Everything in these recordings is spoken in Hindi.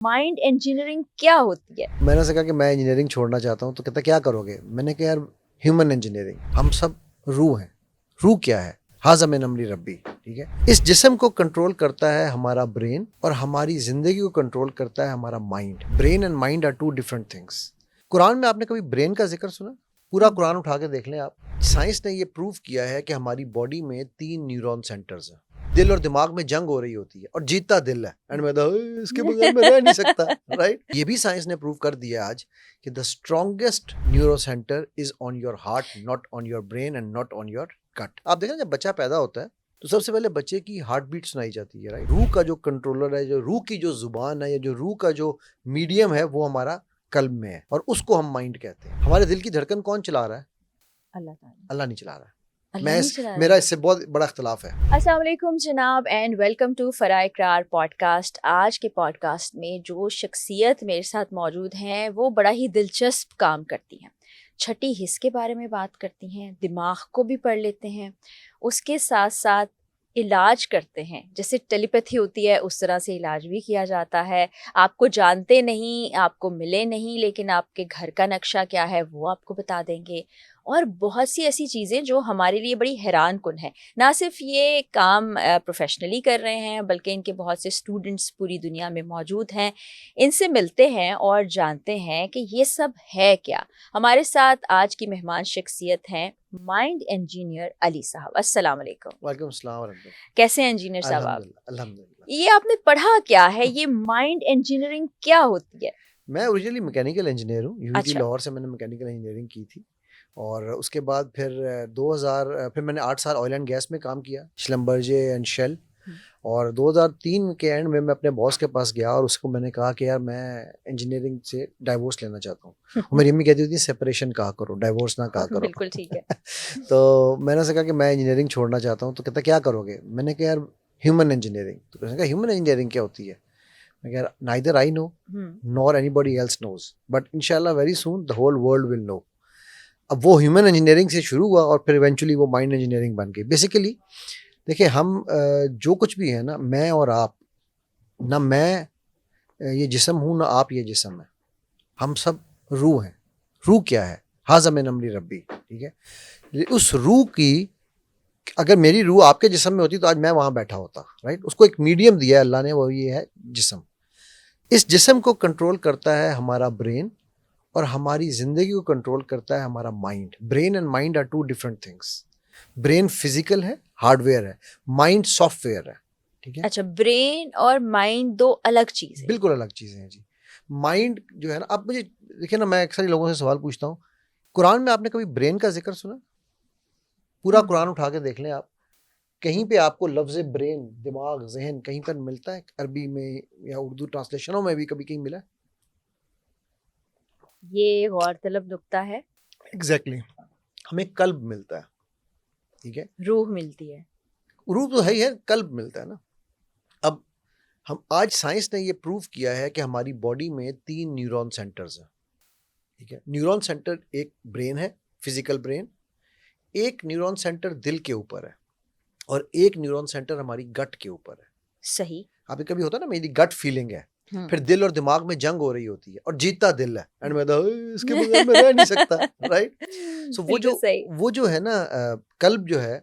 माइंड इंजीनियरिंग क्या होती है? मैंने उसे कहा कि मैं इंजीनियरिंग छोड़ना चाहता हूँ, तो कहता क्या करोगे? मैंने कहा यार ह्यूमन इंजीनियरिंग, हम सब रूह हैं। रूह क्या है? हाज़ा मिन अमरी रब्बी, ठीक है। इस जिस्म को कंट्रोल करता है हमारा ब्रेन और हमारी जिंदगी को कंट्रोल करता है हमारा mind. Brain and mind are two different things. Quran में आपने कभी ब्रेन का जिक्र सुना? पूरा कुरान उठा के देख लें आप। साइंस ने ये प्रूव किया है कि हमारी बॉडी में 3 न्यूरॉन सेंटर्स हैं। दिल और दिमाग में जंग हो रही होती है और जीतता दिल है, एंड मैं इसके बगैर मैं रह नहीं सकता, राइट। ये भी साइंस ने प्रूव कर दिया आज कि the strongest neuro centre is on your heart, not on your brain and not on your gut. आप देखें जब बच्चा पैदा होता है तो सबसे पहले बच्चे की हार्ट बीट सुनाई जाती है, राइट। रूह का जो कंट्रोलर है, जो रूह की जो जुबान है या जो रूह का जो मीडियम है, वो हमारा कल्ब में है और उसको हम माइंड कहते हैं। हमारे दिल की धड़कन कौन चला रहा है? अल्लाह ताला। अल्लाह नहीं चला रहा है। अल्लाह नहीं चला मेरा रहा। इससे बहुत बड़ा इख्तिलाफ है। अस्सलाम वालेकुम जनाब एंड वेलकम टू फराए इकरार पॉडकास्ट। आज के पॉडकास्ट में जो शख्सियत मेरे साथ मौजूद हैं वो बड़ा ही दिलचस्प काम करती हैं। छठी हिस्स के बारे में बात करती हैं, दिमाग को भी पढ़ लेते हैं, उसके साथ साथ इलाज करते हैं। जैसे टेलीपैथी होती है उस तरह से इलाज भी किया जाता है। आपको जानते नहीं, आपको मिले नहीं, लेकिन आपके घर का नक्शा क्या है वो आपको बता देंगे। और बहुत सी ऐसी चीज़ें जो हमारे लिए बड़ी हैरान कुन है। ना सिर्फ ये काम प्रोफेशनली कर रहे हैं बल्कि इनके बहुत से स्टूडेंट्स पूरी दुनिया में मौजूद हैं। इनसे मिलते हैं और जानते हैं कि ये सब है क्या। हमारे साथ आज की मेहमान शख्सियत हैं माइंड इंजीनियर अली साहब। अस्सलाम वालेकुम। वालेकुम अस्सलाम वरहमतुल्लाह। कैसे हैं इंजीनियर साहब आप? अल्हम्दुलिल्लाह अल्हम्दुलिल्लाह। ये आपने पढ़ा क्या है? ये माइंड इंजीनियरिंग क्या होती है? मैं ओरिजिनली मैकेनिकल इंजीनियर हूँ। यूईटी अच्छा। लाहौर से मैंने मैकेनिकल इंजीनियरिंग की थी और उसके बाद फिर 2000 फिर मैंने 8 साल ऑयल एंड गैस में काम किया, श्लम्बर्जे एंड शेल। और 2003 के एंड में मैं अपने बॉस के पास गया और उसको मैंने कहा कि यार मैं इंजीनियरिंग से डाइवोर्स लेना चाहता हूँ। मेरी अम्मी कहती थी सेपरेशन कहा करो, डाइवोर्स ना कहा करो। बिल्कुल ठीक है। तो मैंने उसे कहा कि मैं इंजीनियरिंग छोड़ना चाहता हूँ, तो कहता क्या करोगे? मैंने कहा यार ह्यूमन इंजीनियरिंग। तो उसने कहा ह्यूमन इंजीनियरिंग क्या होती है? मैं कहा neither I know nor anybody else knows, but इंशाल्लाह very soon the whole world will know. अब वो ह्यूमन इंजीनियरिंग से शुरू हुआ और फिर इवेंचुअली वो माइंड इंजीनियरिंग बन गई। बेसिकली देखिए, हम जो कुछ भी है ना, मैं और आप, ना मैं ये जिस्म हूँ ना आप ये जिस्म है, हम सब रूह हैं। रूह क्या है? हाज़ा मिन अमरी रब्बी, ठीक है। उस रूह की, अगर मेरी रूह आपके जिस्म में होती तो आज मैं वहाँ बैठा होता, राइट। उसको एक मीडियम दिया है अल्लाह ने, वो ये है जिस्म। इस जिस्म को कंट्रोल करता है हमारा ब्रेन और हमारी जिंदगी को कंट्रोल करता है हमारा mind. Brain and mind are two different things. Brain physical है, हार्डवेयर है, माइंड सॉफ्टवेयर है, ठीक है। अच्छा, ब्रेन और माइंड दो अलग चीज़ है। बिल्कुल अलग चीजें हैं जी। माइंड जो है ना, आप मुझे देखिए ना, मैं अक्सर लोगों से सवाल पूछता हूँ, कुरान में आपने कभी ब्रेन का जिक्र सुना? पूरा कुरान उठा के देख लें आप, कहीं पे आपको लफ्ज ब्रेन, दिमाग, जहन कहीं पर मिलता है? अरबी में या उर्दू ट्रांसलेशनों में भी कभी कहीं मिला है? ये गौरतलब नुक्ता है। एग्जैक्टली हमें कल्ब मिलता है, ठीक है। रूह मिलती है। रूह तो है ही है, कल्ब मिलता है ना। अब हम आज साइंस ने ये प्रूव किया है कि हमारी बॉडी में 3 न्यूरॉन सेंटर्स हैं, ठीक है। न्यूरॉन सेंटर एक ब्रेन है, फिजिकल ब्रेन, एक न्यूरॉन सेंटर दिल के ऊपर है और एक न्यूरॉन सेंटर हमारी गट के ऊपर है। सही। आपको कभी होता है ना, मेरी गट फीलिंग है, फिर दिल और दिमाग में जंग हो रही होती है और जीतता दिल है, एंड मैं इसके बगैर मैं रह नहीं सकता, राइट। सो बिल्कुल सही। वो जो है ना, कल्ब जो है,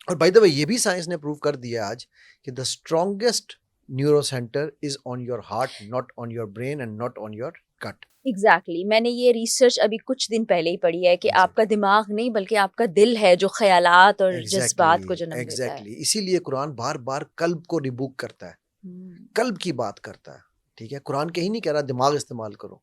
और बाय द वे ये भी साइंस ने प्रूव कर दिया आज कि the strongest neuro centre is on your heart, not on your brain and not on your gut. Exactly मैंने ये रिसर्च अभी कुछ दिन पहले ही पढ़ी है कि जी। आपका दिमाग नहीं बल्कि आपका दिल है जो ख्यालात और जज्बात को जन्म देता है। एग्जैक्टली इसीलिए कुरान बार बार कल्ब को रिबूक करता है, कल्ब की बात करता है, ठीक है। कुरान कहीं नहीं कह रहा दिमाग इस्तेमाल करो,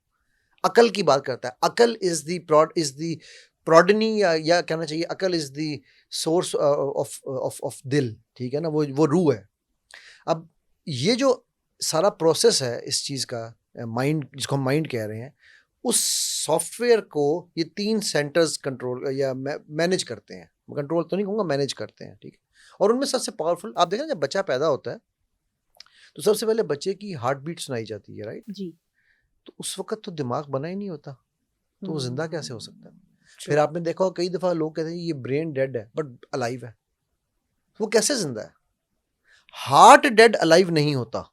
अकल की बात करता है। अकल इज द प्रोडनी, या कहना चाहिए अकल इज द सोर्स ऑफ दिल, ठीक है ना। वो रूह है। अब ये जो सारा प्रोसेस है इस चीज़ का, माइंड जिसको हम माइंड कह रहे हैं, उस सॉफ्टवेयर को ये 3 सेंटर्स कंट्रोल या मैनेज करते हैं। कंट्रोल तो नहीं कहूँगा, मैनेज करते हैं, ठीक है। और उनमें सबसे पावरफुल, आप देखें जब बच्चा पैदा होता है तो सबसे पहले बच्चे की हार्ट बीट सुनाई जाती है, राइट जी। तो उस वक्त तो दिमाग बना ही नहीं होता, तो वो जिंदा कैसे हो सकता है? True. फिर आपने देखा कई दफ़ा लोग कहते हैं ये ब्रेन डेड है बट अलाइव है, वो कैसे जिंदा है? हार्ट डेड अलाइव नहीं होता।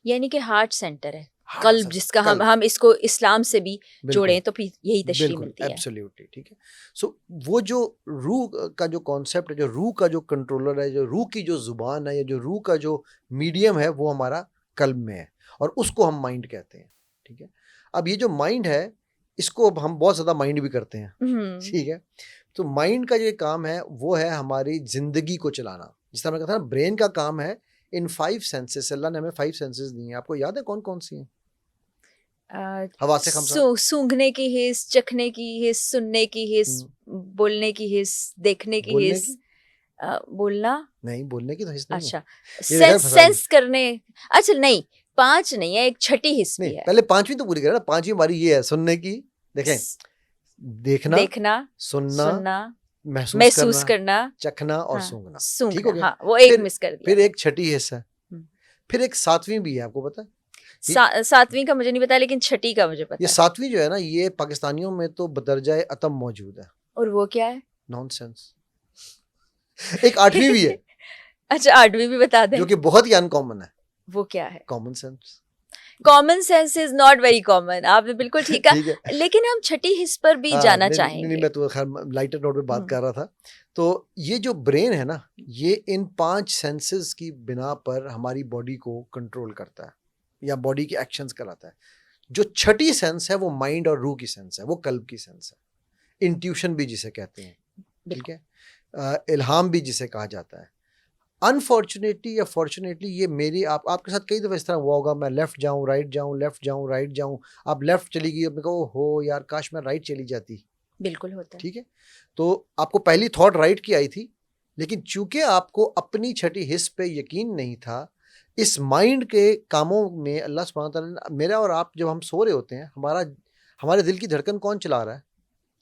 यानी कि हार्ट सेंटर है, कल्ब जिसका हम इसको इस्लाम से भी जोड़ें तो फिर यही तशरीह बिल्कुल मिलती है। एब्सोल्युटली ठीक है। सो वो जो रूह का जो कॉन्सेप्ट है, जो रूह का जो कंट्रोलर है, जो रूह की जो जुबान है या जो रूह का जो मीडियम है, वो हमारा कल्ब में है और उसको हम माइंड कहते हैं। ठीक है, अब ये जो माइंड है इसको अब हम बहुत ज़्यादा माइंड भी करते हैं। ठीक है, तो माइंड का जो काम है वो है हमारी जिंदगी को चलाना। जिस तरह मैं कहता था ब्रेन का काम है इन 5 सेंसेस, अल्लाह ने हमें 5 सेंसेस दिए हैं। आपको याद है कौन कौन सी हैं? हवा से खमसा, सूंघने की हिस, चखने की हिस, सुनने की हिस, बोलने की हिस, देखने की बोलने हिस, की बोलना नहीं, बोलने की तो हिस्स नहीं है। अच्छा, सेंस करने, अच्छा नहीं 5 नहीं है, एक छठी हिस्स भी नहीं, है। पहले 5वीं तो पूरी करें ना। 5वीं हमारी ये है सुनने की, देखें, देखना, सुनना, महसूस करना, चखना और हाँ, सूंघना। ठीक सूंघना, हो गया। हाँ, वो एक फिर मिस कर दिया फिर था। एक छठी हिस्सा है, फिर एक 7वीं भी है, आपको पता है? 7वीं का मुझे नहीं पता, लेकिन छठी का मुझे पता ये है। 7वीं जो है ना, ये पाकिस्तानियों में तो बदरजाए अतम मौजूद है। और वो क्या है? नॉनसेंस। एक 8वीं भी है अच्छा 8वीं भी बता दें, जो कि बहुत ही अनकॉमन है। वो क्या है? Common sense. Common sense is not very common, आपने बिल्कुल ठीक ठीक कहा, है। लेकिन हम छठी हिस्स पर भी जाना नहीं, चाहेंगे। मैं तो खैर लाइटर नोट पे बात कर रहा था। तो ये जो ब्रेन है ना, ये इन 5 सेंसेस की बिना पर हमारी बॉडी को कंट्रोल करता है या बॉडी के एक्शंस कराता है। जो छठी सेंस है वो माइंड और रूह की सेंस है, वो कल्ब की सेंस है। इंट्यूशन भी जिसे कहते हैं, ठीक है, इल्हाम भी जिसे कहा जाता है। अनफॉर्चुनेटली या फॉर्चुनेटली ये मेरी आपके साथ कई दफ़ा इस तरह हुआ होगा, मैं लेफ्ट जाऊं राइट जाऊं, लेफ्ट जाऊं राइट जाऊं, आप लेफ्ट चली गई, अपने को हो यार काश मैं राइट चली जाती। बिल्कुल होता है। ठीक है, तो आपको पहली थॉट राइट की आई थी, लेकिन चूंकि आपको अपनी छठी हिस्स पे यकीन नहीं था, इस माइंड के कामों में अल्लाह सुब्हानहू व तआला ने, मेरा और आप जब हम सो रहे होते हैं, हमारे दिल की धड़कन कौन चला रहा है?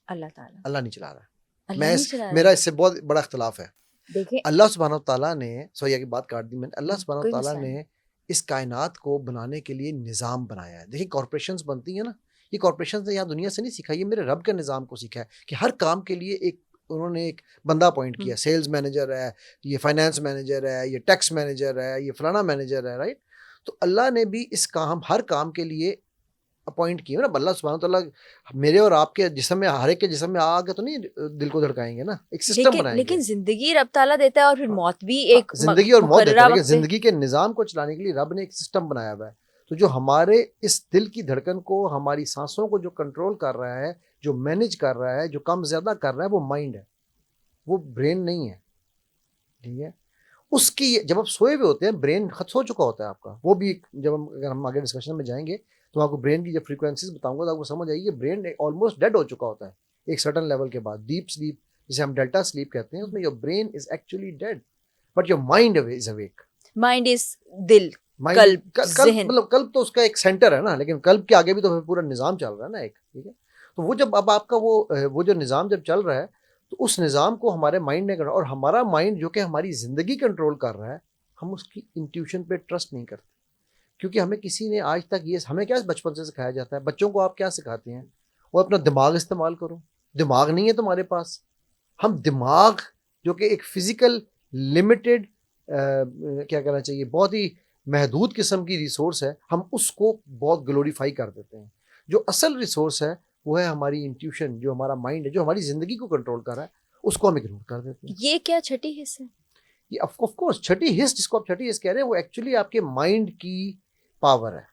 अल्लाह ताला। अल्लाह नहीं चला रहा है। अल्लाह नहीं चला रहा मेरा है। इससे बहुत बड़ा इख्तलाफ है। देखिए, अल्लाह सुब्हानहू तआला ने, सॉरी की बात काट दी मैंने, अल्लाह सुब्हानहू कोई तआला मसला नहीं। ने इस कायनात को बनाने के लिए निज़ाम बनाया है। देखिए कॉर्पोरेशंस बनती हैं ना, ये कॉर्पोरेशंस ने यहाँ दुनिया से नहीं सीखा, ये मेरे रब के निज़ाम को सीखा है कि हर काम के लिए उन्होंने एक बंदा अपॉइंट किया। सेल्स मैनेजर है, ये फाइनेंस मैनेजर है, ये टैक्स मैनेजर है, ये फलाना मैनेजर है, राइट। तो अल्लाह ने भी हर काम के लिए अपॉइंट किए ना। अल्लाह सुब्हानहू तआला मेरे और आपके जिस्म में, हर एक के जिस्म में आके तो नहीं दिल को धड़काएंगे ना, एक सिस्टम बनाएंगे। लेकिन जिंदगी रब ताला देता है और फिर मौत भी एक जिंदगी और मौत देता है, लेकिन वक्त पे। जिंदगी के निज़ाम को चलाने के लिए रब ने एक सिस्टम बनाया हुआ है। तो जो हमारे इस दिल की धड़कन को, हमारी सांसों को जो कंट्रोल कर रहा है, जो मैनेज कर रहा है, जो कम ज्यादा कर रहा है, वो माइंड है, वो ब्रेन नहीं है। ठीक है, उसकी जब आप सोए हुए होते हैं, ब्रेन खत सो चुका होता है आपका, वो भी अगर हम आगे डिस्कशन में जाएंगे तो आपको ब्रेन की जब फ्रीक्वेंसीज बताऊंगा तो आपको समझ आएगी कि ब्रेन ऑलमोस्ट डेड हो चुका होता है एक सर्टन लेवल के बाद। डीप स्लीप जिसे हम डेल्टा स्लीप कहते हैं, उसमें your brain is actually dead but your mind is awake. Mind is दिल, कल्ब, मतलब कल्ब तो उसका एक सेंटर है ना, लेकिन कल्ब के आगे भी तो पूरा निज़ाम चल रहा है ना एक। ठीक है, तो वो जब अब आपका वो जो निज़ाम जब चल रहा है, तो उस निज़ाम को हमारे माइंड ने करना, और हमारा माइंड जो कि हमारी ज़िंदगी कंट्रोल कर रहा है, हम उसकी इंट्यूशन पे ट्रस्ट नहीं करते। क्योंकि हमें किसी ने आज तक हमें क्या बचपन से सिखाया जाता है, बच्चों को आप क्या सिखाते हैं? वो अपना दिमाग इस्तेमाल करो। दिमाग नहीं है तुम्हारे पास। हम दिमाग जो कि एक फिजिकल लिमिटेड क्या कहना चाहिए, बहुत ही महदूद किस्म की रिसोर्स है, हम उसको बहुत ग्लोरीफाई कर देते हैं। जो असल रिसोर्स है वो है हमारी इंट्यूशन, जो हमारा माइंड है, जो हमारी जिंदगी को कंट्रोल कर रहा है, उसको हम इग्नोर कर देते हैं। ये क्या छठी हिस्सा है? ये ऑफ कोर्स छठी हिस्स, जिसको आप छठी हिस्स कह रहे हैं, वो एक्चुअली आपके माइंड की पावर है।